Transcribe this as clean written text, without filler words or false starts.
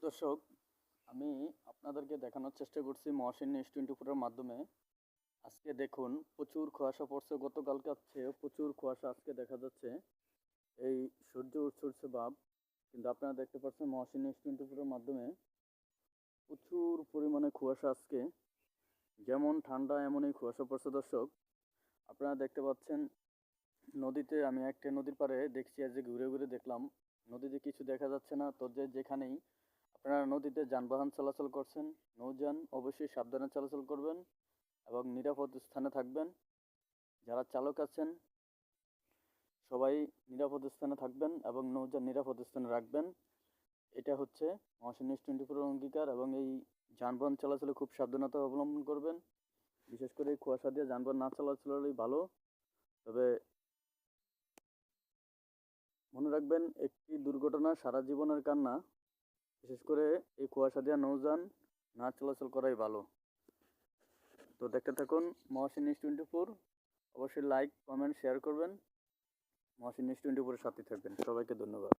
দর্শক, আমি আপনাদেরকে দেখানোর চেষ্টা করছি মহাশূন্য S24 এর মাধ্যমে। আজকে দেখুন প্রচুর কুয়াশা পড়ছে, গতকালকে চেয়ে প্রচুর কুয়াশা আজকে দেখা যাচ্ছে। এই সূর্য উঠছে ভাব, কিন্তু আপনারা দেখতে পাচ্ছেন মহাশূন্য S24 এর মাধ্যমে প্রচুর পরিমাণে কুয়াশা আজকে। যেমন ঠান্ডা এমনই কুয়াশা পড়ছে দর্শক। আপনারা দেখতে পাচ্ছেন নদীতে, আমি একটা নদীর পাড়ে দেখছি, আজ ঘুরে ঘুরে দেখলাম নদীতে কিছু দেখা যাচ্ছে না। তো যেখানেই আপনারা নদীতে যানবাহন চলাচল করছেন, নৌযান অবশ্যই সাবধানে চলাচল করবেন এবং নিরাপদ স্থানে থাকবেন। যারা চালক আছেন সবাই নিরাপদ স্থানে থাকবেন এবং নৌযান নিরাপদ স্থানে রাখবেন। এটা হচ্ছে মহাশূন্য S24 অঙ্গীকার। এবং এই যানবাহন চলাচলে খুব সাবধানতা অবলম্বন করবেন। বিশেষ করে এই কুয়াশা দিয়ে যানবাহন না চলাচলই ভালো। তবে মনে রাখবেন, একটি দুর্ঘটনা সারা জীবনের কান্না। বিশেষ করে এই কুয়াশা দিয়ে নৌযান না চলাচল করাই ভালো। তো দেখতে থাকুন মহাশূন্য S24। অবশ্যই লাইক, কমেন্ট, শেয়ার করবেন। মহাশূন্য S24 এর সাথে থাকবেন। সবাইকে ধন্যবাদ।